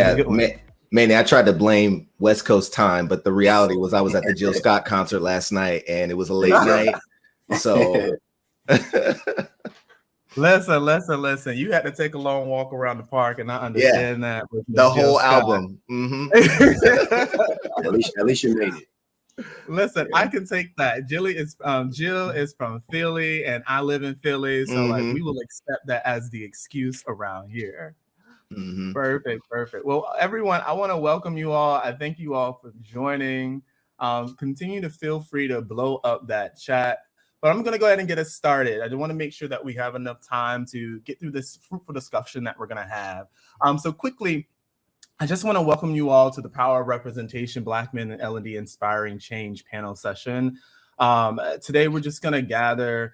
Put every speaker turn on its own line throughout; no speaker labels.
Yeah, Manny, I tried to blame West Coast time, but the reality was I was at the Jill Scott concert last night, and it was a late night. So
listen. You had to take a long walk around the park, and I understand that. With
the whole album. Mm-hmm.
At least you made it.
Listen, I can take that. Jill is from Philly, and I live in Philly, so like we will accept that as the excuse around here. Mm-hmm. Perfect. Well, everyone, I want to welcome you all. I thank you all for joining. Continue to feel free to blow up that chat. But I'm going to go ahead and get us started. I just want to make sure that we have enough time to get through this fruitful discussion that we're going to have. So quickly, I just want to welcome you all to the Power of Representation, Black Men in L&D Inspiring Change panel session. Today, we're just going to gather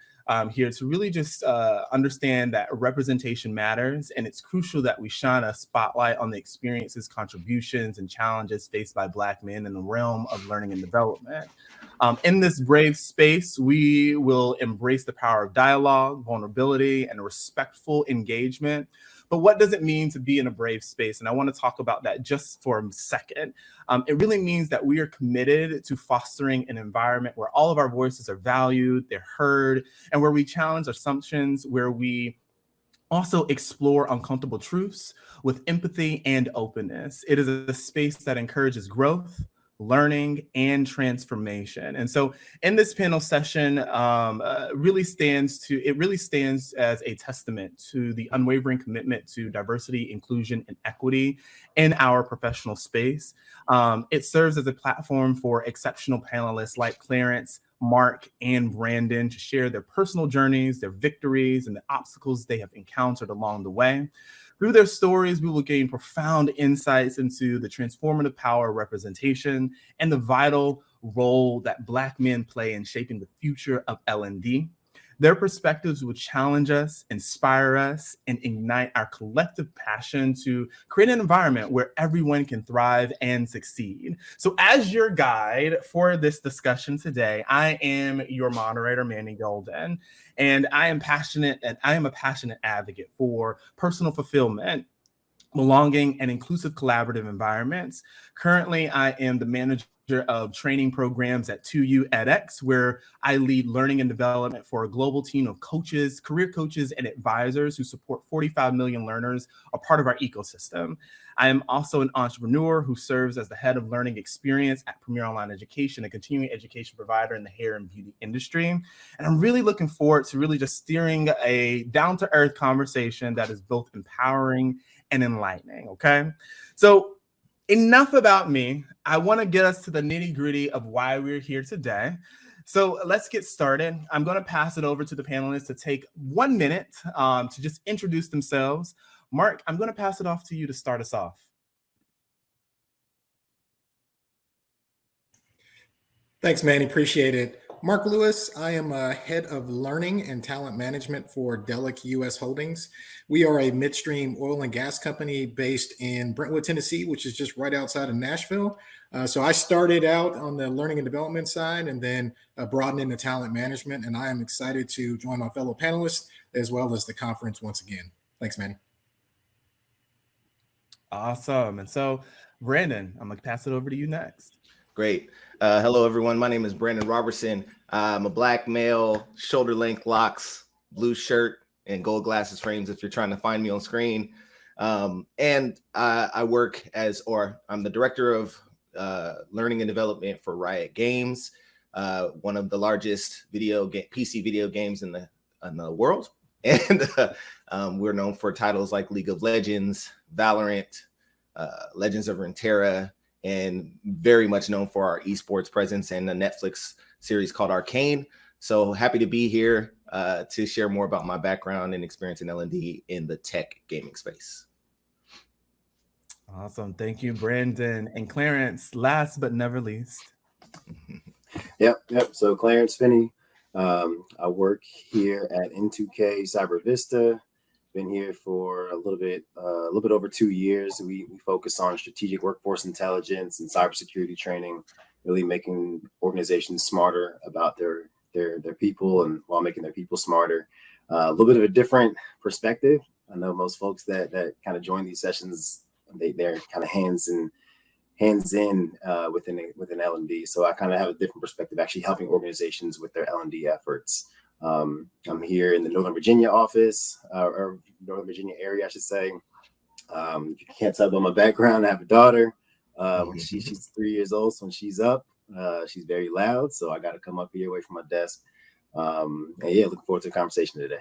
here to really just understand that representation matters, and it's crucial that we shine a spotlight on the experiences, contributions, and challenges faced by Black men in the realm of learning and development. In this brave space, we will embrace the power of dialogue, vulnerability, and respectful engagement. But what does it mean to be in a brave space? And I want to talk about that just for a second. It really means that we are committed to fostering an environment where all of our voices are valued, they're heard, and where we challenge assumptions, where we also explore uncomfortable truths with empathy and openness. It is a space that encourages growth, learning, and transformation. And so in this panel session, really stands as a testament to the unwavering commitment to diversity, inclusion, and equity in our professional space. It serves as a platform for exceptional panelists like Clarence, Mark, and Brandon to share their personal journeys, their victories, and the obstacles they have encountered along the way. Through their stories, we will gain profound insights into the transformative power of representation and the vital role that Black men play in shaping the future of L&D. Their perspectives will challenge us, inspire us, and ignite our collective passion to create an environment where everyone can thrive and succeed. So as your guide for this discussion today, I am your moderator, Manny Golden, and I am a passionate advocate for personal fulfillment, belonging, and inclusive collaborative environments. Currently, I am the manager of training programs at 2U edX, where I lead learning and development for a global team of coaches, career coaches, and advisors who support 45 million learners, a part of our ecosystem. I am also an entrepreneur who serves as the head of learning experience at Premier Online Education, a continuing education provider in the hair and beauty industry. And I'm really looking forward to really just steering a down-to-earth conversation that is both empowering and enlightening, okay? So enough about me. I want to get us to the nitty-gritty of why we're here today. So let's get started. I'm going to pass it over to the panelists to take 1 minute to just introduce themselves. Mark, I'm going to pass it off to you to start us off.
Thanks, Manny. Appreciate it. Mark Lewis, I am head of learning and talent management for Delic US Holdings. We are a midstream oil and gas company based in Brentwood, Tennessee, which is just right outside of Nashville. So I started out on the learning and development side and then broadened into talent management. And I am excited to join my fellow panelists as well as the conference once again. Thanks, Manny.
Awesome. And so, Brandon, I'm going to pass it over to you next.
Great. Hello, everyone. My name is Brandon Roberson. I'm a Black male, shoulder-length locks, blue shirt, and gold glasses frames if you're trying to find me on screen. And I work I'm the director of learning and development for Riot Games, one of the largest PC video games in the world. And we're known for titles like League of Legends, Valorant, Legends of Runeterra, and very much known for our esports presence and a Netflix series called Arcane. So happy to be here to share more about my background and experience in L&D in the tech gaming space.
Awesome. Thank you, Brandon. And Clarence, last but never least.
Yep. So Clarence Finney, I work here at N2K Cyber Vista. Been here for a little bit over 2 years. We focus on strategic workforce intelligence and cybersecurity training, really making organizations smarter about their people and while making their people smarter. A little bit of a different perspective. I know most folks that kind of join these sessions they're kind of hands in within L&D. So I kind of have a different perspective, actually helping organizations with their L&D efforts. I'm here in the Northern Virginia office, or Northern Virginia area, I should say. You can't tell by my background, I have a daughter. She's 3 years old, so when she's up, she's very loud. So I got to come up here away from my desk. And yeah, looking forward to the conversation today.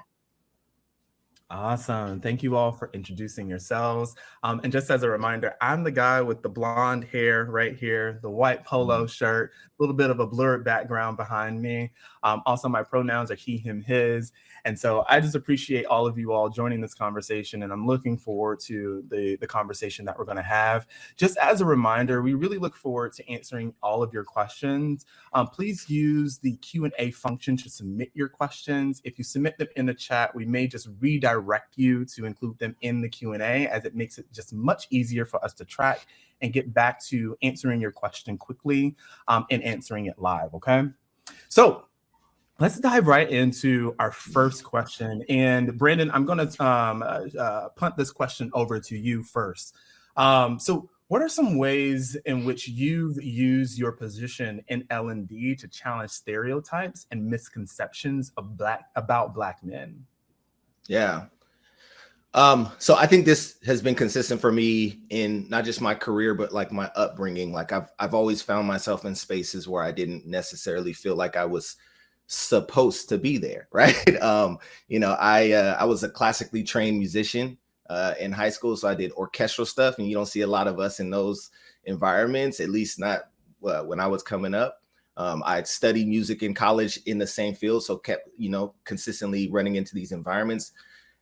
Awesome. Thank you all for introducing yourselves. And just as a reminder, I'm the guy with the blonde hair right here, the white polo shirt, a little bit of a blurred background behind me. Also, my pronouns are he, him, his. And so I just appreciate all of you all joining this conversation, and I'm looking forward to the conversation that we're going to have. Just as a reminder, we really look forward to answering all of your questions. Please use the Q&A function to submit your questions. If you submit them in the chat, we may just redirect you to include them in the Q&A, as it makes it just much easier for us to track and get back to answering your question quickly and answering it live, okay? So let's dive right into our first question. And Brandon, I'm going to punt this question over to you first. So what are some ways in which you've used your position in L&D to challenge stereotypes and misconceptions about Black men?
Yeah. So I think this has been consistent for me in not just my career, but like my upbringing. Like I've always found myself in spaces where I didn't necessarily feel like I was supposed to be there, right? I was a classically trained musician in high school, so I did orchestral stuff, and you don't see a lot of us in those environments, at least not when I was coming up. I studied music in college in the same field, so kept consistently running into these environments.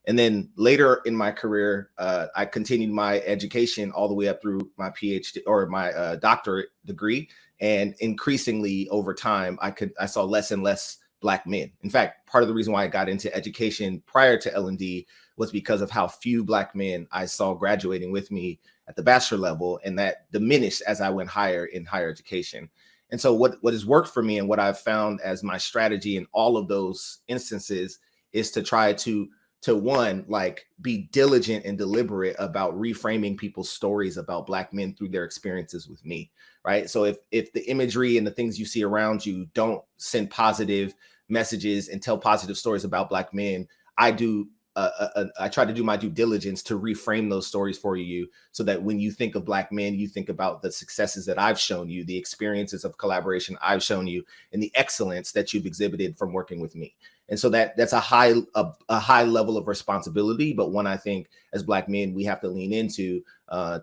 And then later in my career, I continued my education all the way up through my PhD or my doctorate degree. And increasingly over time, I saw less and less Black men. In fact, part of the reason why I got into education prior to L&D was because of how few Black men I saw graduating with me at the bachelor level, and that diminished as I went higher in higher education. And so what has worked for me and what I've found as my strategy in all of those instances is to try to one, like, be diligent and deliberate about reframing people's stories about Black men through their experiences with me, right? So if the imagery and the things you see around you don't send positive messages and tell positive stories about Black men, I try to do my due diligence to reframe those stories for you, so that when you think of Black men, you think about the successes that I've shown you, the experiences of collaboration I've shown you, and the excellence that you've exhibited from working with me. And so that's a high level of responsibility, but one I think as Black men we have to lean into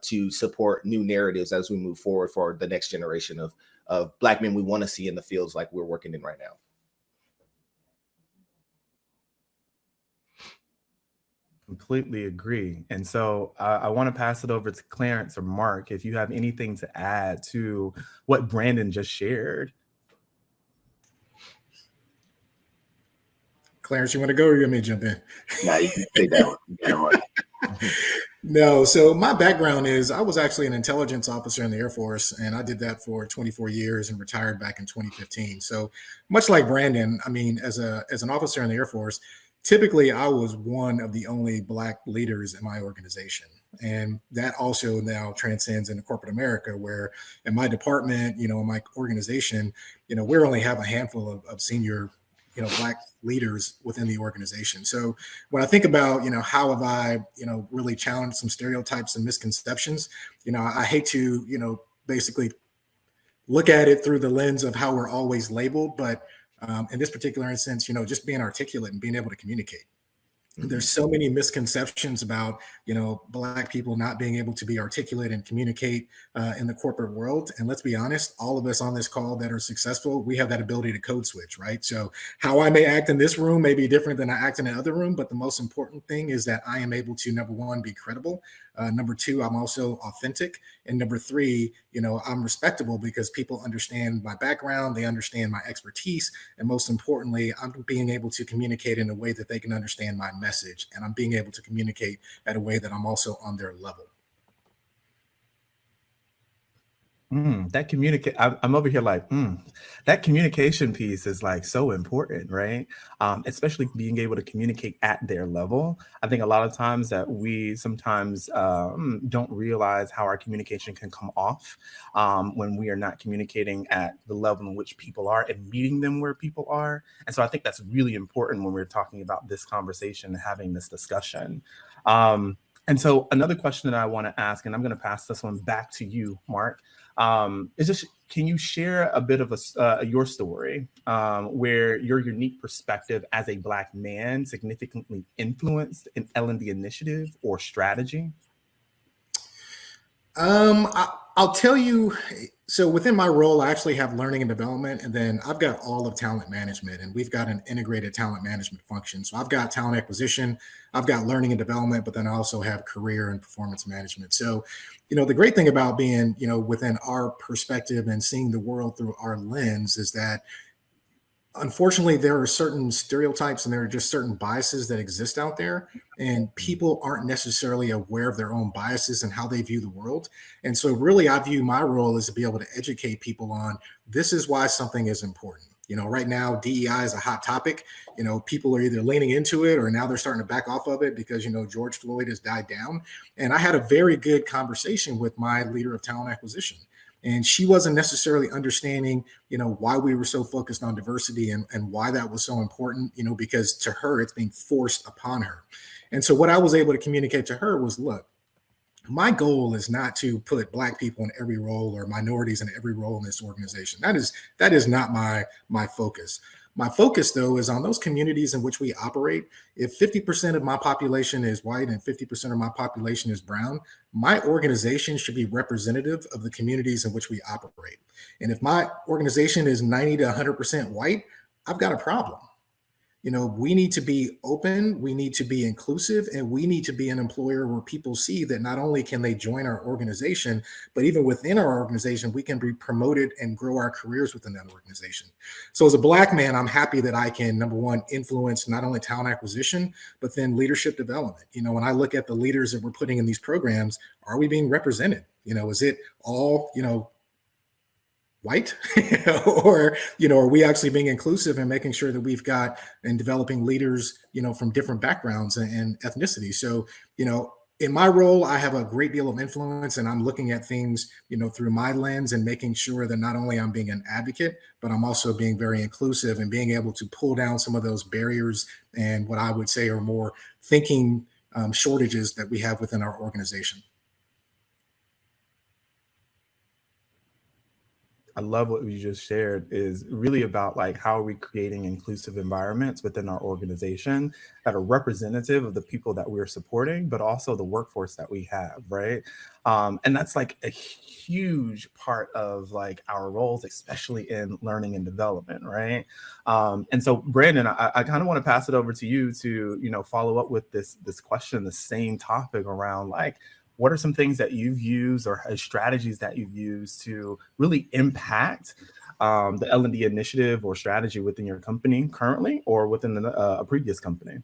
to support new narratives as we move forward for the next generation of Black men we want to see in the fields like we're working in right now.
Completely agree. And so I want to pass it over to Clarence or Mark if you have anything to add to what Brandon just shared.
Clarence, you want to go or you want me to jump in?
Nah, you can take that one.
No, so my background is I was actually an intelligence officer in the Air Force, and I did that for 24 years and retired back in 2015. So much like Brandon, I mean, as an officer in the Air Force, typically I was one of the only Black leaders in my organization. And that also now transcends into corporate America, where in my department, in my organization, we only have a handful of senior Black leaders within the organization. So when I think about, how have I, really challenged some stereotypes and misconceptions, I hate to, basically look at it through the lens of how we're always labeled. But in this particular instance, just being articulate and being able to communicate. There's so many misconceptions about, Black people not being able to be articulate and communicate in the corporate world. And let's be honest, all of us on this call that are successful, we have that ability to code switch, right? So how I may act in this room may be different than I act in another room. But the most important thing is that I am able to, number one, be credible. Number two, I'm also authentic. And number three, I'm respectable because people understand my background, they understand my expertise. And most importantly, I'm being able to communicate in a way that they can understand my message. And I'm being able to communicate at a way that I'm also on their level.
That communicate, I'm over here like, that communication piece is like so important, right? Especially being able to communicate at their level. I think a lot of times that we sometimes don't realize how our communication can come off when we are not communicating at the level in which people are and meeting them where people are. And so I think that's really important when we're talking about this conversation and having this discussion. And so another question that I want to ask, and I'm going to pass this one back to you, Mark, is just, can you share a bit of your story where your unique perspective as a Black man significantly influenced an L&D initiative or strategy?
I'll tell you. So within my role, I actually have learning and development, and then I've got all of talent management, and we've got an integrated talent management function. So I've got talent acquisition, I've got learning and development, but then I also have career and performance management. So, the great thing about being, within our perspective and seeing the world through our lens is that unfortunately, there are certain stereotypes and there are just certain biases that exist out there, and people aren't necessarily aware of their own biases and how they view the world. And so, really, I view my role as to be able to educate people on this is why something is important. Right now, DEI is a hot topic. People are either leaning into it or now they're starting to back off of it because, George Floyd has died down. And I had a very good conversation with my leader of talent acquisition. And she wasn't necessarily understanding, why we were so focused on diversity and why that was so important, because to her, it's being forced upon her. And so what I was able to communicate to her was, look, my goal is not to put Black people in every role or minorities in every role in this organization. That is not my focus. My focus, though, is on those communities in which we operate. If 50% of my population is white and 50% of my population is brown, my organization should be representative of the communities in which we operate. And if my organization is 90 to 100% white, I've got a problem. We need to be open, we need to be inclusive, and we need to be an employer where people see that not only can they join our organization, but even within our organization, we can be promoted and grow our careers within that organization. So as a Black man, I'm happy that I can, number one, influence not only talent acquisition, but then leadership development. When I look at the leaders that we're putting in these programs, are we being represented? Is it all, white or are we actually being inclusive and making sure that we've got and developing leaders from different backgrounds and ethnicities? So in my role, I have a great deal of influence, and I'm looking at things through my lens and making sure that not only I'm being an advocate, but I'm also being very inclusive and being able to pull down some of those barriers and what I would say are more thinking shortages that we have within our organization.
I love what you just shared is really about like how are we creating inclusive environments within our organization that are representative of the people that we're supporting, but also the workforce that we have, right? And that's like a huge part of like our roles, especially in learning and development, right? And so, Brandon, I kind of want to pass it over to you to, follow up with this question, the same topic around like, what are some things that you've used or strategies that you've used to really impact the L&D initiative or strategy within your company currently or within a previous company?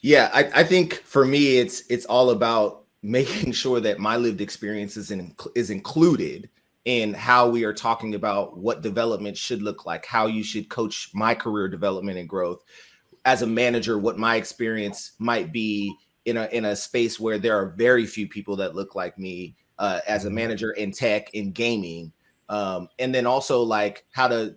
Yeah, I think for me, it's all about making sure that my lived experience is included in how we are talking about what development should look like, how you should coach my career development and growth. As a manager, what my experience might be in a space where there are very few people that look like me as a manager in tech, in gaming, and then also like how to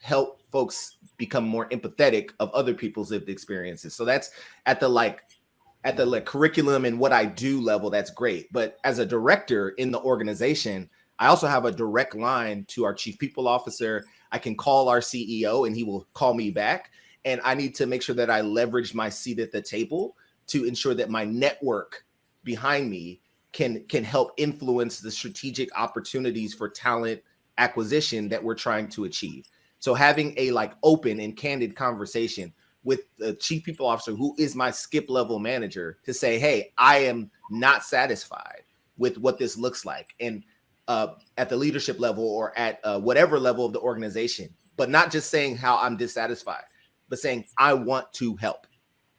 help folks become more empathetic of other people's lived experiences. So that's at the curriculum and what I do level, that's great. But as a director in the organization, I also have a direct line to our chief people officer. I can call our CEO and he will call me back. And I need to make sure that I leverage my seat at the table to ensure that my network behind me can help influence the strategic opportunities for talent acquisition that we're trying to achieve. So having a like open and candid conversation with the chief people officer, who is my skip level manager, to say, hey, I am not satisfied with what this looks like. And at the leadership level or at whatever level of the organization, but not just saying how I'm dissatisfied, but saying I want to help.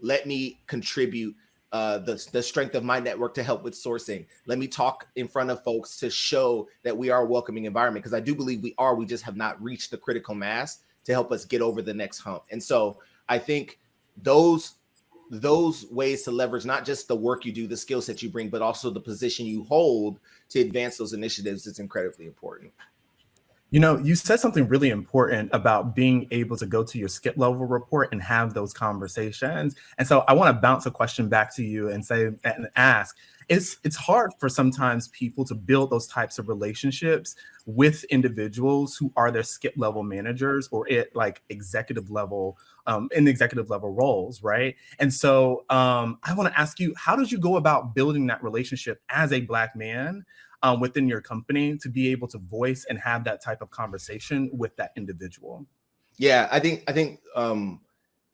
Let me contribute the strength of my network to help with sourcing. Let me talk in front of folks to show that we are a welcoming environment, because I do believe we are. We just have not reached the critical mass to help us get over the next hump. And so I think those ways to leverage not just the work you do, the skill set you bring, but also the position you hold to advance those initiatives is incredibly important.
You know, you said something really important about being able to go to your skip level report and have those conversations. And so I want to bounce a question back to you and say and ask, it's hard for sometimes people to build those types of relationships with individuals who are their skip level managers or like executive level in executive level roles, right? And so I want to ask you, how did you go about building that relationship as a Black man within your company to be able to voice and have that type of conversation with that individual?
Yeah, I think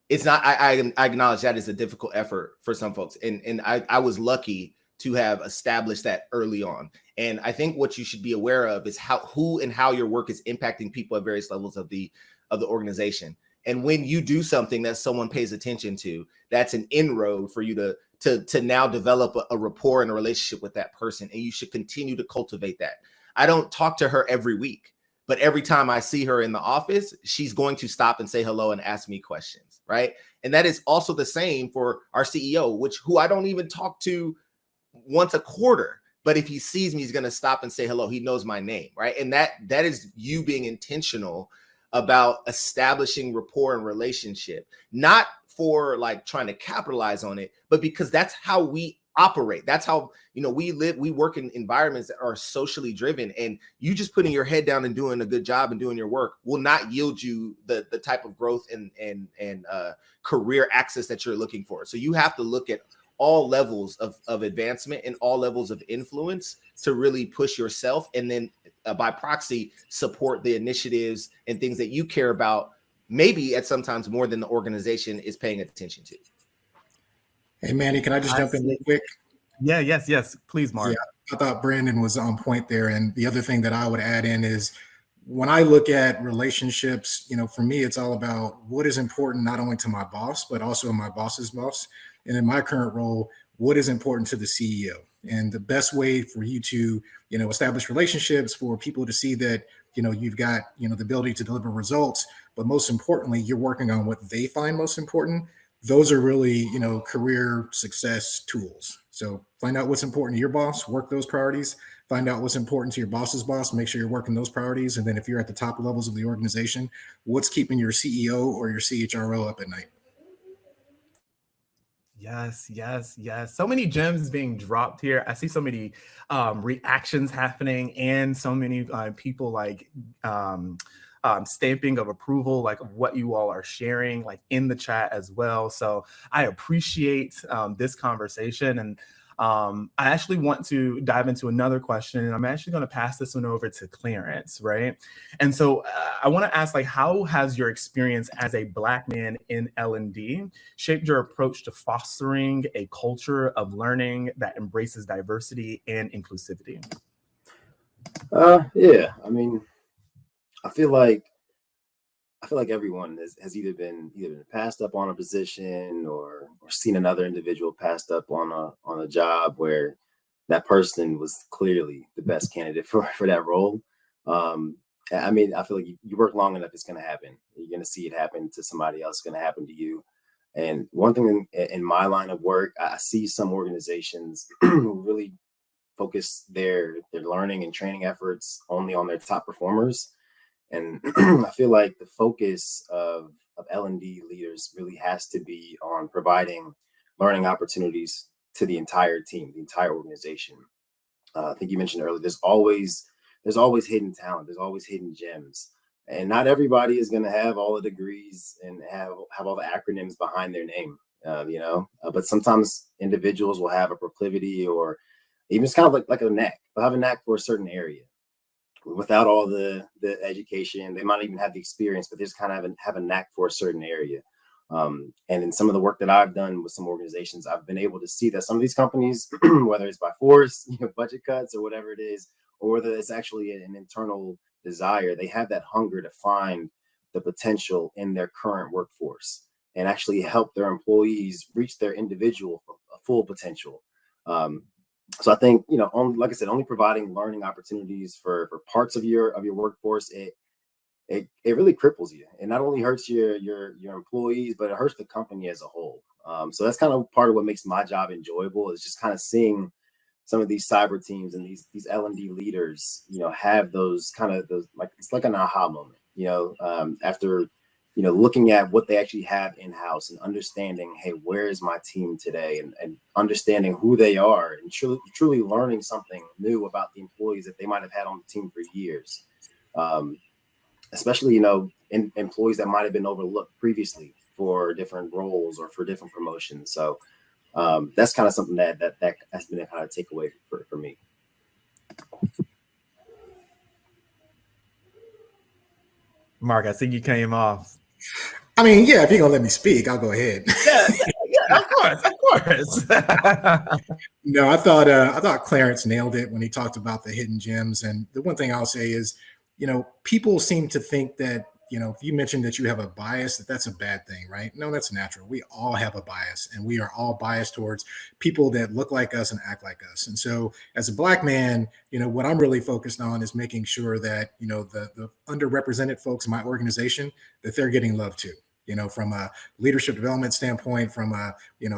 it's not. I acknowledge that is a difficult effort for some folks, and I was lucky to have established that early on. And I think what you should be aware of is who and how your work is impacting people at various levels of the organization. And when you do something that someone pays attention to, that's an inroad for you to now develop a rapport and a relationship with that person. And you should continue to cultivate that. I don't talk to her every week, but every time I see her in the office, she's going to stop and say hello and ask me questions, right? And that is also the same for our CEO, who I don't even talk to once a quarter. But if he sees me, he's going to stop and say hello. He knows my name, right? And that is you being intentional about establishing rapport and relationship, not for like trying to capitalize on it, but because that's how we operate. That's how, we work in environments that are socially driven, and you just putting your head down and doing a good job and doing your work will not yield you the type of growth and career access that you're looking for. So you have to look at all levels of advancement and all levels of influence to really push yourself, and then by proxy support the initiatives and things that you care about, maybe at sometimes more than the organization is paying attention to.
Hey, Manny, can I just jump in real quick?
Yeah, yes, please, Mark.
Yeah, I thought Brandon was on point there. And the other thing that I would add in is when I look at relationships, for me, it's all about what is important not only to my boss, but also my boss's boss. And in my current role, what is important to the CEO. And the best way for you to, establish relationships, for people to see that, you've got, the ability to deliver results, but most importantly, you're working on what they find most important. Those are really, career success tools. So find out what's important to your boss, work those priorities, find out what's important to your boss's boss, make sure you're working those priorities. And then if you're at the top levels of the organization, what's keeping your CEO or your CHRO up at night?
Yes. So many gems being dropped here. I see so many reactions happening, and so many people like stamping of approval, like of what you all are sharing, like in the chat as well. So I appreciate this conversation, and I actually want to dive into another question, and I'm actually going to pass this one over to Clarence, right? And so I want to ask, like, how has your experience as a Black man in L&D shaped your approach to fostering a culture of learning that embraces diversity and inclusivity?
Yeah, I mean, I feel like everyone has either been passed up on a position or seen another individual passed up on a job where that person was clearly the best candidate for that role. I mean, I feel like you work long enough, it's going to happen. You're going to see it happen to somebody else. It's going to happen to you. And one thing in my line of work, I see some organizations who really focus their learning and training efforts only on their top performers. And I feel like the focus of L&D leaders really has to be on providing learning opportunities to the entire team, the entire organization. I think you mentioned earlier, there's always hidden talent, there's always hidden gems. And not everybody is going to have all the degrees and have all the acronyms behind their name, but sometimes individuals will have a proclivity, or even it's kind of like a knack. They'll have a knack for a certain area. Without all the education, they might even have the experience, but they just kind of have a knack for a certain area. And in some of the work that I've done with some organizations, I've been able to see that some of these companies, whether it's by force, budget cuts or whatever it is, or whether it's actually an internal desire, they have that hunger to find the potential in their current workforce. and actually help their employees reach their individual full potential. So I think, only, like I said, only providing learning opportunities for parts of your workforce, it really cripples you. It not only hurts your employees, but it hurts the company as a whole. So that's kind of part of what makes my job enjoyable, is just kind of seeing some of these cyber teams and these L&D leaders, have those like, it's like an aha moment, after, looking at what they actually have in-house and understanding, hey, where is my team today, and understanding who they are, and truly learning something new about the employees that they might have had on the team for years. Especially, in employees that might have been overlooked previously for different roles or for different promotions. So that's kind of something that has been a kind of takeaway for me.
Mark, I think you came off.
I mean, yeah, if you're gonna let me speak, I'll go ahead.
Yeah, of course.
No, I thought Clarence nailed it when he talked about the hidden gems. And the one thing I'll say is, people seem to think that, if you mentioned that you have a bias, that's a bad thing, right? No, that's natural. We all have a bias, and we are all biased towards people that look like us and act like us. And so as a Black man, what I'm really focused on is making sure that, the underrepresented folks in my organization, that they're getting love too. From a leadership development standpoint, from a,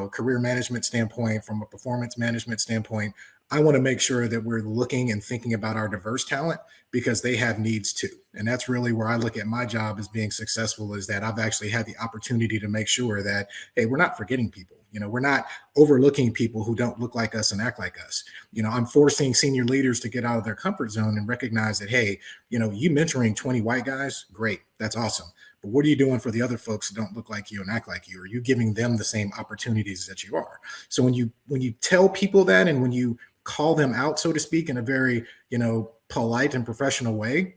career management standpoint, from a performance management standpoint, I want to make sure that we're looking and thinking about our diverse talent, because they have needs too. And that's really where I look at my job as being successful, is that I've actually had the opportunity to make sure that, hey, we're not forgetting people. We're not overlooking people who don't look like us and act like us. I'm forcing senior leaders to get out of their comfort zone and recognize that, hey, you mentoring 20 white guys, great. That's awesome. But what are you doing for the other folks that don't look like you and act like you? Are you giving them the same opportunities that you are? So when you tell people that, and when you call them out, so to speak, in a very, polite and professional way,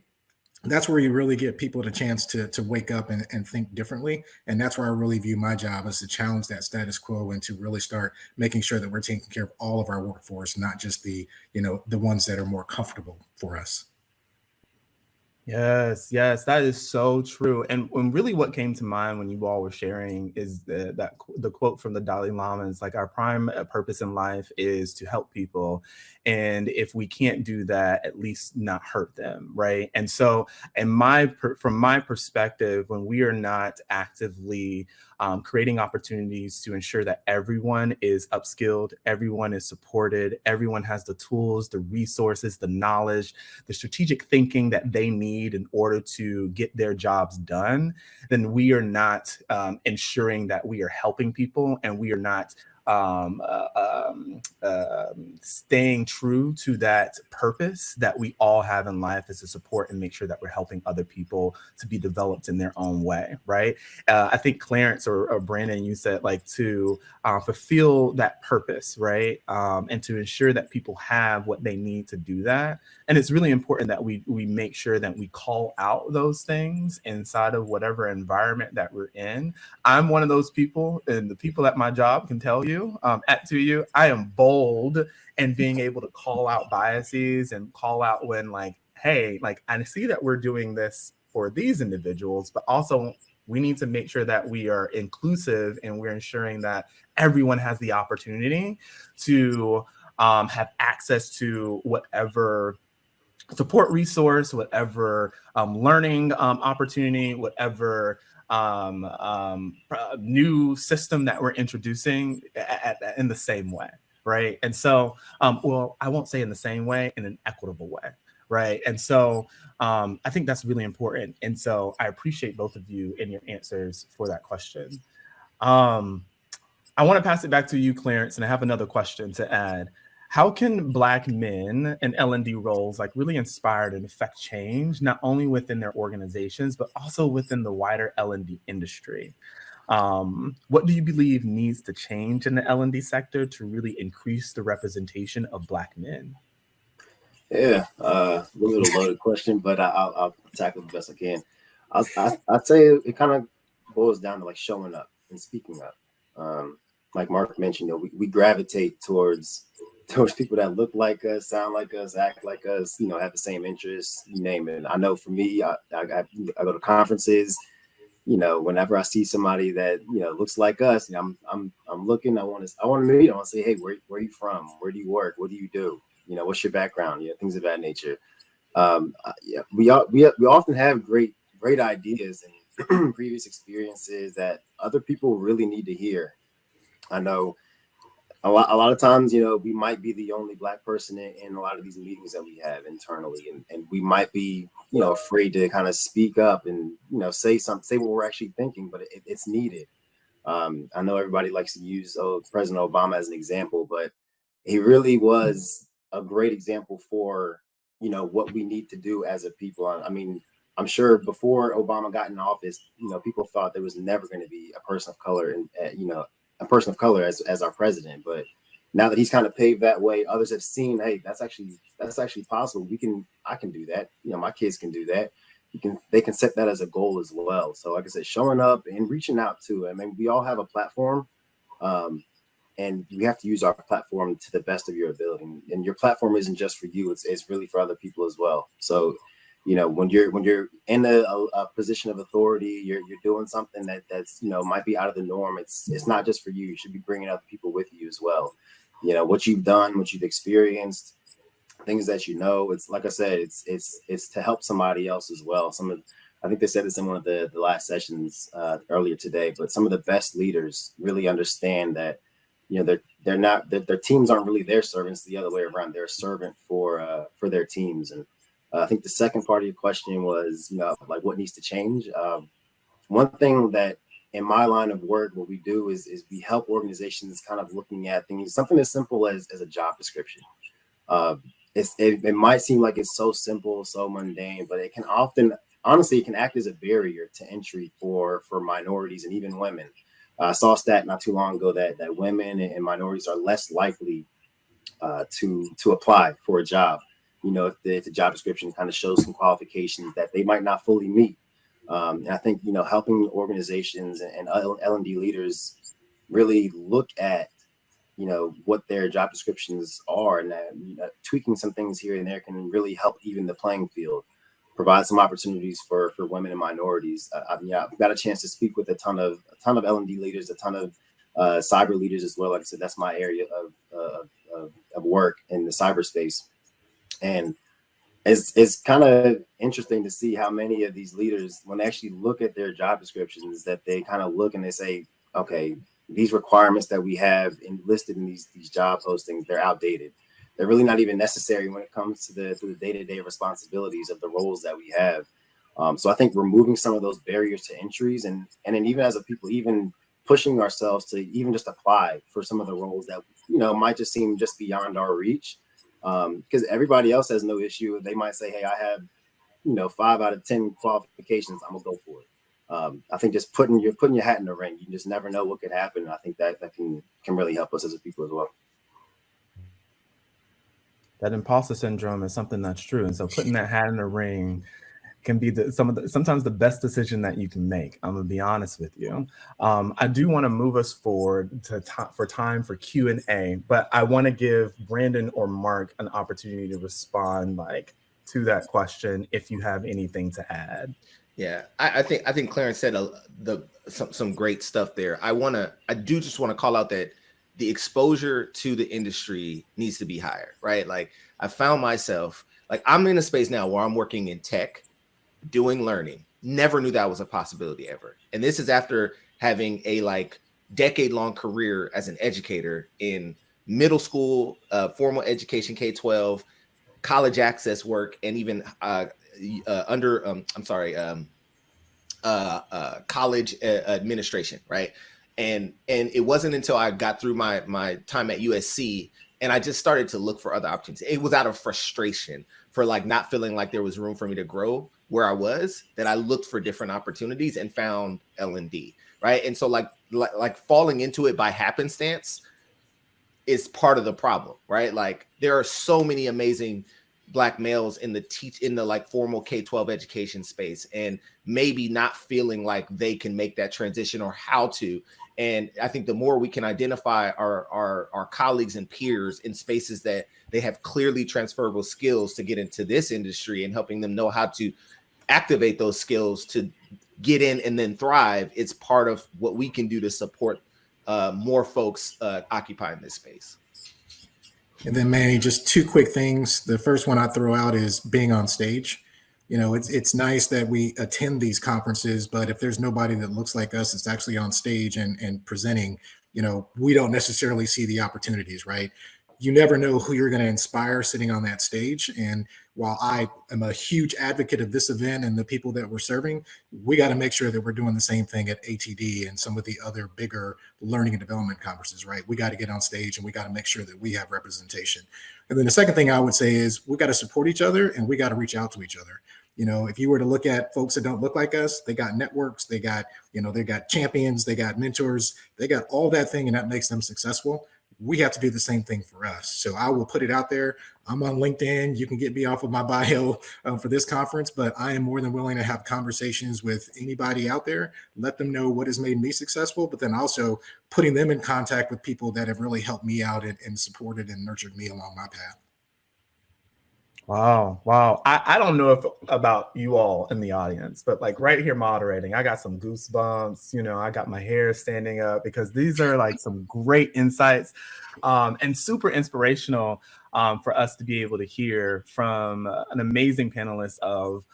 that's where you really get people the chance to wake up and think differently. And that's where I really view my job, as to challenge that status quo and to really start making sure that we're taking care of all of our workforce, not just the ones that are more comfortable for us.
Yes, that is so true. And really what came to mind when you all were sharing is the quote from the Dalai Lama is like, our prime purpose in life is to help people. And if we can't do that, at least not hurt them, right? And so from my perspective, when we are not actively creating opportunities to ensure that everyone is upskilled, everyone is supported, everyone has the tools, the resources, the knowledge, the strategic thinking that they need in order to get their jobs done, then we are not ensuring that we are helping people, and we are not staying true to that purpose that we all have in life, is to support and make sure that we're helping other people to be developed in their own way, right? I think Clarence or Brandon, you said like to fulfill that purpose, right? And to ensure that people have what they need to do that. And it's really important that we make sure that we call out those things inside of whatever environment that we're in. I'm one of those people, and the people at my job can tell you, I am bold in being able to call out biases and call out when, like, hey, like, I see that we're doing this for these individuals, but also we need to make sure that we are inclusive, and we're ensuring that everyone has the opportunity to have access to whatever support resource, whatever learning opportunity, whatever new system that we're introducing in the same way, right? And so, well, I won't say in the same way, in an equitable way, right? And so I think that's really important. And so I appreciate both of you and your answers for that question. I want to pass it back to you, Clarence, and I have another question to add. How can Black men in L&D roles like really inspire and affect change, not only within their organizations, but also within the wider L&D industry? What do you believe needs to change in the L&D sector to really increase the representation of Black men?
Yeah, a little loaded question, but I'll tackle it the best I can. I'd say it kind of boils down to like showing up and speaking up. Like Mark mentioned, we gravitate towards people that look like us, sound like us, act like us, have the same interests, you name it. I know for me, I go to conferences, whenever I see somebody that, looks like us, I'm looking, I want to meet, I want to say, hey, where are you from? Where do you work? What do you do? What's your background? Things of that nature. We often have great ideas and previous experiences that other people really need to hear. I know a lot of times, we might be the only Black person in a lot of these meetings that we have internally, and we might be, afraid to kind of speak up and, say what we're actually thinking, but it's needed. I know everybody likes to use President Obama as an example, but he really was a great example for, what we need to do as a people. I mean, I'm sure before Obama got in office, people thought there was never going to be a person of color and, a person of color as our president. But now that he's kind of paved that way, others have seen, hey, that's actually possible. I can do that. My kids can do that. They can set that as a goal as well. So like I said, showing up and reaching out to, I mean, we all have a platform, and we have to use our platform to the best of your ability. And your platform isn't just for you; it's really for other people as well. So, when you're in a position of authority, you're doing something that's might be out of the norm. It's not just for you. You should be bringing other people with you as well. What you've done, what you've experienced, things that it's like I said, it's to help somebody else as well. I think they said this in one of the last sessions earlier today, but some of the best leaders really understand that they're not, their teams aren't really their servants, the other way around. They're a servant for their teams. And I think the second part of your question was like what needs to change. One thing that in my line of work, what we do is we help organizations kind of looking at things, something as simple as a job description. It might seem like it's so simple, so mundane, but it can honestly act as a barrier to entry for minorities and even women. I saw a stat not too long ago that women and minorities are less likely to apply for a job. If the job description kind of shows some qualifications that they might not fully meet. And I think, helping organizations and L&D leaders really look at, what their job descriptions are, and tweaking some things here and there can really help even the playing field, provide some opportunities for women and minorities. I've got a chance to speak with a ton of L&D leaders, a ton of cyber leaders as well. Like I said, that's my area of work in the cyberspace. And it's kind of interesting to see how many of these leaders, when they actually look at their job descriptions, that they kind of look and they say, okay, these requirements that we have listed in these job postings, they're outdated. They're really not even necessary when it comes to the day-to-day responsibilities of the roles that we have. So I think removing some of those barriers to entries and then even as a people, even pushing ourselves to even just apply for some of the roles that, might just seem just beyond our reach. Because everybody else has no issue. They might say, hey, I have, 5 out of 10 qualifications. I'm gonna go for it. I think just putting your hat in the ring, you just never know what could happen. And I think that can really help us as a people as well.
That imposter syndrome is something that's true. And so putting that hat in the ring can be sometimes the best decision that you can make. I'm gonna be honest with you. I do want to move us forward for time for Q&A, but I want to give Brandon or Mark an opportunity to respond to that question if you have anything to add.
Yeah, I think Clarence said some great stuff there. I do just want to call out that the exposure to the industry needs to be higher, right? Like I found myself, I'm in a space now where I'm working in tech, doing learning. Never knew that was a possibility ever. And this is after having a decade-long career as an educator in middle school, formal education, K-12, college access work, and even college administration, right? And it wasn't until I got through my time at USC and I just started to look for other opportunities. It was out of frustration for not feeling like there was room for me to grow where I was, that I looked for different opportunities and found L&D, right? And so like falling into it by happenstance is part of the problem, right? There are so many amazing Black males in the formal K-12 education space, and maybe not feeling like they can make that transition or how to. And I think the more we can identify our colleagues and peers in spaces that they have clearly transferable skills to get into this industry, and helping them know how to activate those skills to get in and then thrive, it's part of what we can do to support more folks occupying this space.
And then, Manny, just two quick things. The first one I throw out is being on stage. It's nice that we attend these conferences, but if there's nobody that looks like us that's actually on stage and presenting, we don't necessarily see the opportunities, right? You never know who you're going to inspire sitting on that stage. And while I am a huge advocate of this event and the people that we're serving, we got to make sure that we're doing the same thing at ATD and some of the other bigger learning and development conferences, right? We got to get on stage and we got to make sure that we have representation. And then the second thing I would say is we got to support each other and we got to reach out to each other. If you were to look at folks that don't look like us, they got networks, they got champions, they got mentors, they got all that thing, and that makes them successful. We have to do the same thing for us. So I will put it out there. I'm on LinkedIn. You can get me off of my bio for this conference, but I am more than willing to have conversations with anybody out there, let them know what has made me successful, but then also putting them in contact with people that have really helped me out and supported and nurtured me along my path.
Wow. I don't know about you all in the audience, but like right here moderating, I got some goosebumps. I got my hair standing up because these are like some great insights and super inspirational for us to be able to hear from an amazing panelist of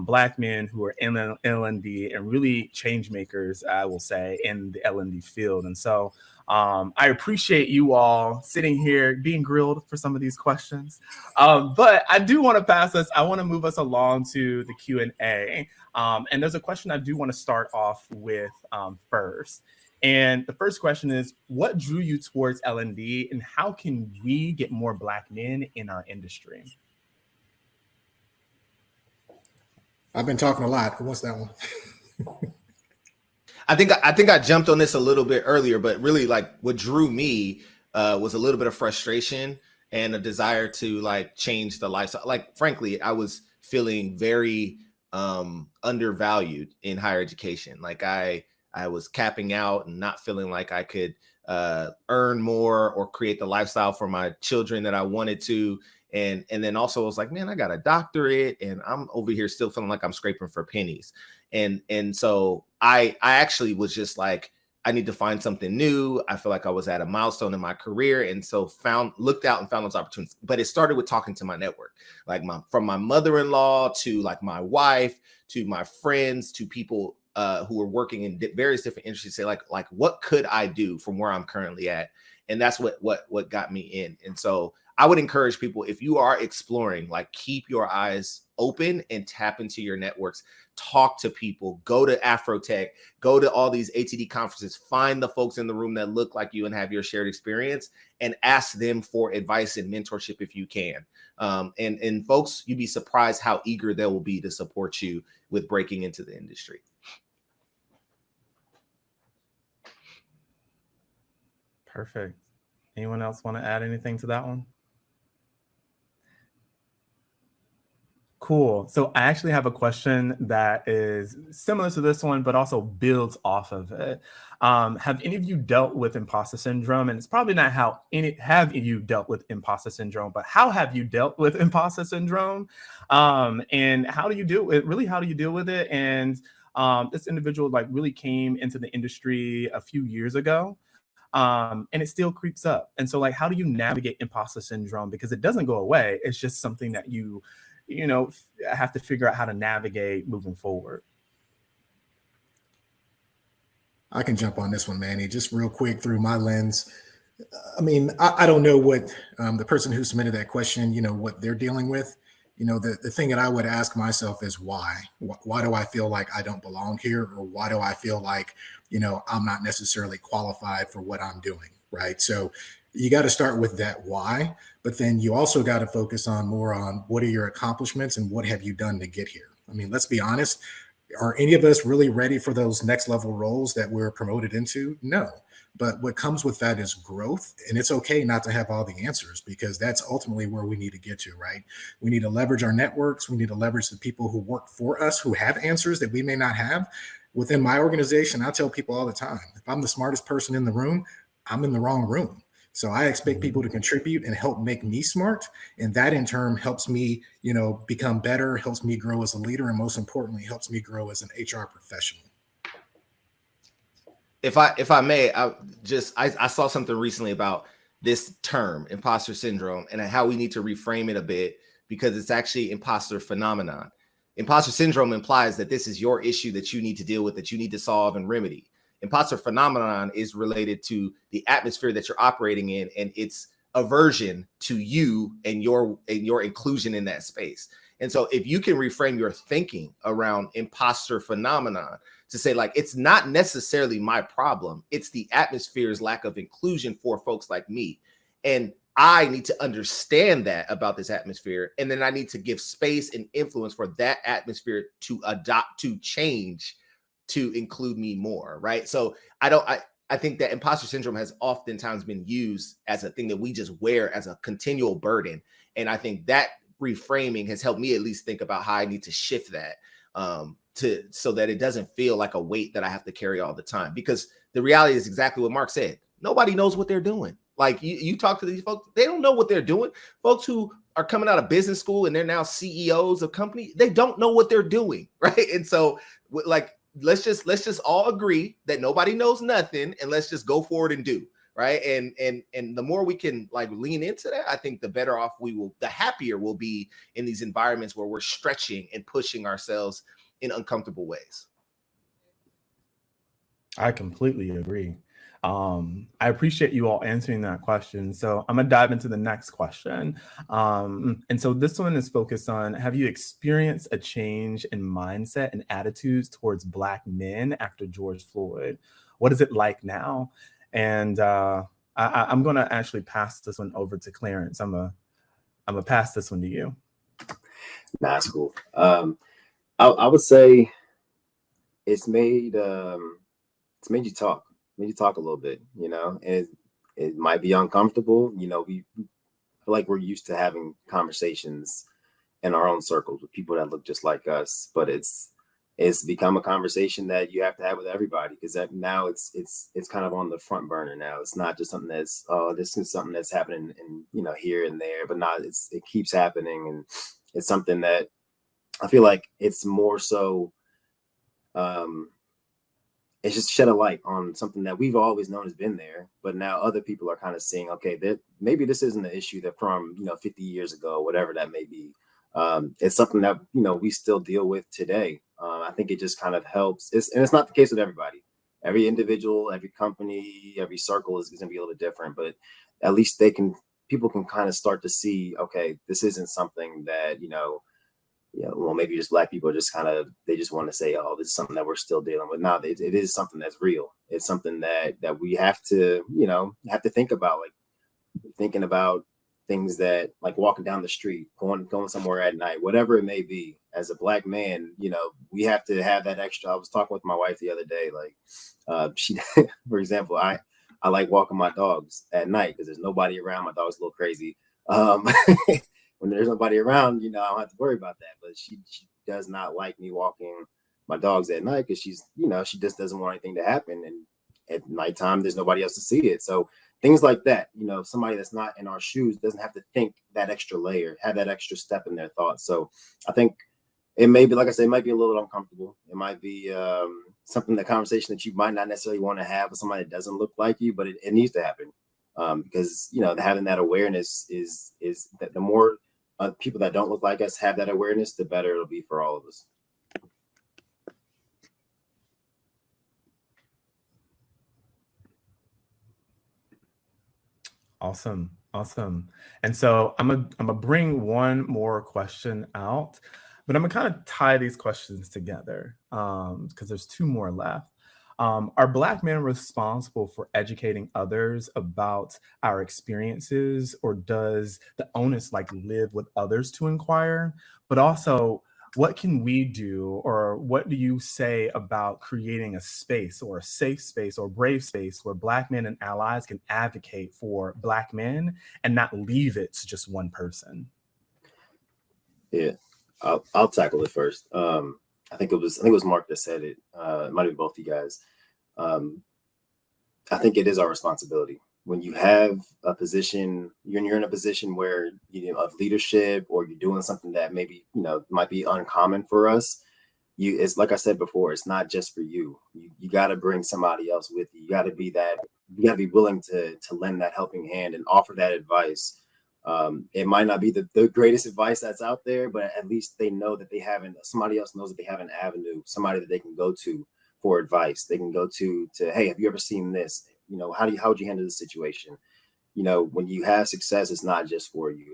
Black men who are in L&D and really change makers, I will say, in the L&D field. And so I appreciate you all sitting here being grilled for some of these questions. But I do want to I want to move us along to the Q&A. And there's a question I do want to start off with first. And the first question is, what drew you towards L&D and how can we get more Black men in our industry?
I've been talking a lot. Who wants that one?
I think I jumped on this a little bit earlier, but really like what drew me was a little bit of frustration and a desire to like change the lifestyle. Like, frankly, I was feeling very undervalued in higher education. Like I was capping out and not feeling like I could earn more or create the lifestyle for my children that I wanted to. And then also I was like, man, I got a doctorate and I'm over here still feeling like I'm scraping for pennies. And so I actually was just like, I need to find something new. I feel like I was at a milestone in my career. And so looked out and found those opportunities. But it started with talking to my network, like from my mother-in-law to like my wife, to my friends, to people who are working in various different industries, say like what could I do from where I'm currently at? And that's what got me in. And so I would encourage people, if you are exploring, like keep your eyes open and tap into your networks, talk to people, go to Afrotech, go to all these ATD conferences, find the folks in the room that look like you and have your shared experience and ask them for advice and mentorship if you can. And folks, you'd be surprised how eager they will be to support you with breaking into the industry.
Perfect. Anyone else want to add anything to that one? Cool. So I actually have a question that is similar to this one, but also builds off of it. Have any of you dealt with imposter syndrome? And it's probably not have you dealt with imposter syndrome, but how have you dealt with imposter syndrome? And how do you deal with it? How do you deal with it? And this individual like really came into the industry a few years ago. And it still creeps up. And so like, how do you navigate imposter syndrome? Because it doesn't go away. It's just something that you have to figure out how to navigate moving forward.
I can jump on this one, Manny, just real quick through my lens. I mean, I don't know what the person who submitted that question, what they're dealing with. The thing that I would ask myself is why? Why do I feel like I don't belong here? Or why do I feel like, I'm not necessarily qualified for what I'm doing, right? So you got to start with that why, but then you also got to focus on more on what are your accomplishments and what have you done to get here? I mean, let's be honest. Are any of us really ready for those next level roles that we're promoted into? No. But what comes with that is growth. And it's okay not to have all the answers because that's ultimately where we need to get to, right? We need to leverage our networks. We need to leverage the people who work for us, who have answers that we may not have. Within my organization, I tell people all the time, if I'm the smartest person in the room, I'm in the wrong room. So I expect people to contribute and help make me smart. And that in turn helps me, become better, helps me grow as a leader, and most importantly, helps me grow as an HR professional.
If I may, I saw something recently about this term, imposter syndrome, and how we need to reframe it a bit, because it's actually imposter phenomenon. Imposter syndrome implies that this is your issue that you need to deal with, that you need to solve and remedy. Imposter phenomenon is related to the atmosphere that you're operating in and its aversion to you and your inclusion in that space. And so if you can reframe your thinking around imposter phenomenon to say, like, it's not necessarily my problem, it's the atmosphere's lack of inclusion for folks like me. And I need to understand that about this atmosphere. And then I need to give space and influence for that atmosphere to adopt, to change, to include me more, right? So I think that imposter syndrome has oftentimes been used as a thing that we just wear as a continual burden. And I think that reframing has helped me at least think about how I need to shift that so that it doesn't feel like a weight that I have to carry all the time. Because the reality is exactly what Mark said. Nobody knows what they're doing. Like you talk to these folks, they don't know what they're doing. Folks who are coming out of business school and they're now CEOs of companies, they don't know what they're doing, right? And so, like, let's just all agree that nobody knows nothing, and let's just go forward and do, right? And the more we can like lean into that, I think the better off the happier we'll be in these environments where we're stretching and pushing ourselves in uncomfortable ways.
I completely agree. I appreciate you all answering that question. So I'm gonna dive into the next question. And so this one is focused on, have you experienced a change in mindset and attitudes towards Black men after George Floyd? What is it like now? And I'm gonna actually pass this one over to Clarence. I'm gonna pass this one to you.
That's cool. I would say it's made you talk. Made you talk a little bit, and it might be uncomfortable. We feel like we're used to having conversations in our own circles with people that look just like us, but it's become a conversation that you have to have with everybody, because that now it's kind of on the front burner now. It's not just something that's, this is something that's happening in here and there, but not, it keeps happening, and it's something that I feel like it's more so it's just shed a light on something that we've always known has been there, but now other people are kind of seeing, okay, that maybe this isn't an issue that from 50 years ago, whatever that may be. It's something that we still deal with today. I think it just kind of helps. And it's not the case with everybody. Every individual, every company, every circle is going to be a little different, but at least people can kind of start to see, okay, this isn't something that well, maybe just Black people are just they just want to say, oh, this is something that we're still dealing with. No, it is something that's real. It's something that we have to, think about, like thinking about things that, like walking down the street, going somewhere at night, whatever it may be. As a Black man, we have to have that extra. I was talking with my wife the other day, like she, for example, I like walking my dogs at night because there's nobody around. My dog's a little crazy. When there's nobody around, I don't have to worry about that. But she does not like me walking my dogs at night because she's, she just doesn't want anything to happen. And at nighttime, there's nobody else to see it. So things like that, somebody that's not in our shoes doesn't have to think that extra layer, have that extra step in their thoughts. So I think it may be, like I said, it might be a little uncomfortable. It might be something, the conversation that you might not necessarily want to have with somebody that doesn't look like you, but it needs to happen. Because, having that awareness is that the more people that don't look like us have that awareness, the better it'll be for all of us.
Awesome. And so I'm gonna bring one more question out, but I'm gonna kind of tie these questions together because there's two more left. Are Black men responsible for educating others about our experiences, or does the onus live with others to inquire? But also, what can we do, or what do you say about creating a space or a safe space or brave space where Black men and allies can advocate for Black men and not leave it to just one person?
Yeah, I'll tackle it first. I think it was Mark that said it. It might be both of you guys. I think it is our responsibility. when you have a position, you're in a position where, of leadership, or you're doing something that maybe, might be uncommon for us. It's like I said before, it's not just for you. You got to bring somebody else with you. You got to be willing to lend that helping hand and offer that advice. It might not be the greatest advice that's out there, but at least they know that somebody else knows that they have an avenue, somebody that they can go to for advice. They can go to, hey, have you ever seen this? How would you handle this situation? When you have success, it's not just for you.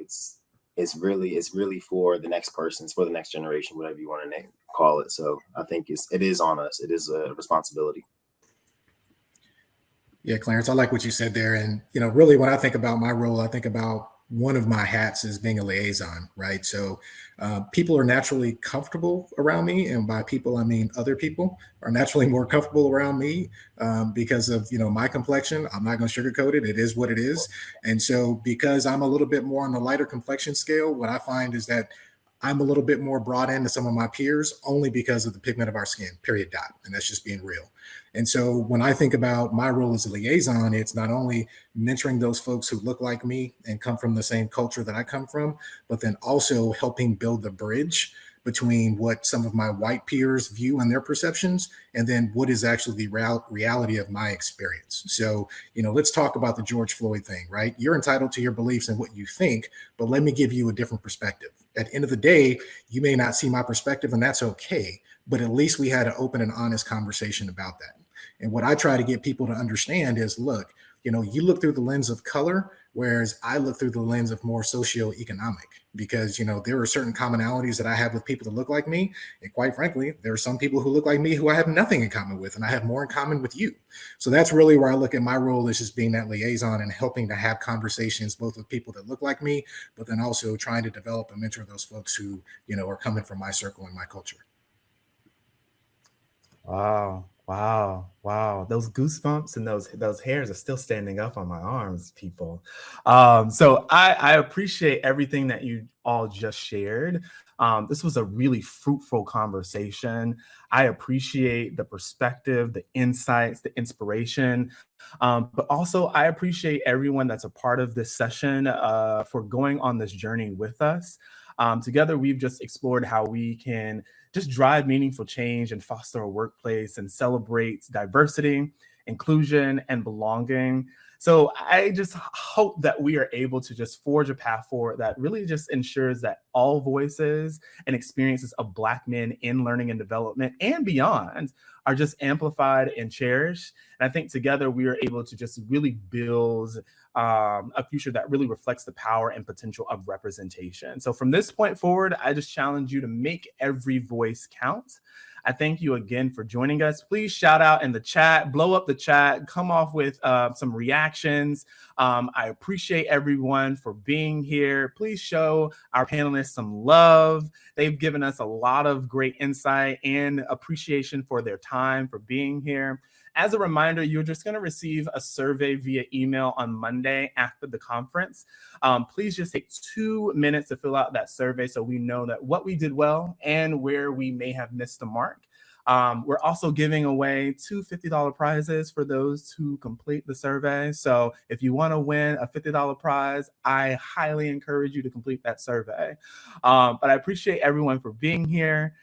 It's really for the next person. It's for the next generation, whatever you want to call it. So I think it is on us. It is a responsibility.
Yeah, Clarence, I like what you said there. And, really when I think about my role, I think about one of my hats is being a liaison, right? So people are naturally comfortable around me. And by people, I mean other people are naturally more comfortable around me because of, my complexion. I'm not going to sugarcoat it. It is what it is. And so because I'm a little bit more on the lighter complexion scale, what I find is that I'm a little bit more brought into some of my peers only because of the pigment of our skin, period, dot. And that's just being real. And so when I think about my role as a liaison, it's not only mentoring those folks who look like me and come from the same culture that I come from, but then also helping build the bridge between what some of my white peers view and their perceptions, and then what is actually the reality of my experience. So, let's talk about the George Floyd thing, right? You're entitled to your beliefs and what you think, but let me give you a different perspective. At the end of the day, you may not see my perspective, and that's okay, but at least we had an open and honest conversation about that. And what I try to get people to understand is, look, you look through the lens of color, whereas I look through the lens of more socioeconomic, because, there are certain commonalities that I have with people that look like me. And quite frankly, there are some people who look like me who I have nothing in common with, and I have more in common with you. So that's really where I look at my role, is just being that liaison and helping to have conversations both with people that look like me, but then also trying to develop and mentor those folks who, are coming from my circle and my culture.
Wow. Those goosebumps and those hairs are still standing up on my arms, people. So I appreciate everything that you all just shared. This was a really fruitful conversation. I appreciate the perspective, the insights, the inspiration. But also I appreciate everyone that's a part of this session for going on this journey with us. Together, we've just explored how we can just drive meaningful change and foster a workplace and celebrate diversity, inclusion, and belonging. So I just hope that we are able to just forge a path forward that really just ensures that all voices and experiences of Black men in learning and development and beyond are just amplified and cherished. And I think together we are able to just really build a future that really reflects the power and potential of representation. So from this point forward, I just challenge you to make every voice count. I thank you again for joining us. Please shout out in the chat, blow up the chat, come off with some reactions. I appreciate everyone for being here. Please show our panelists some love. They've given us a lot of great insight and appreciation for their time, for being here. As a reminder, you're just going to receive a survey via email on Monday after the conference. Please just take 2 minutes to fill out that survey so we know that what we did well and where we may have missed the mark. We're also giving away 2 $50 prizes for those who complete the survey. So if you want to win a $50 prize, I highly encourage you to complete that survey. But I appreciate everyone for being here.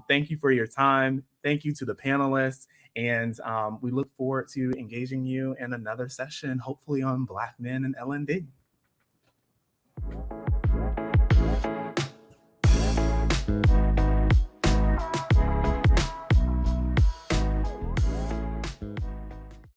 Thank you for your time. Thank you to the panelists. And we look forward to engaging you in another session, hopefully on Black Men and L&D.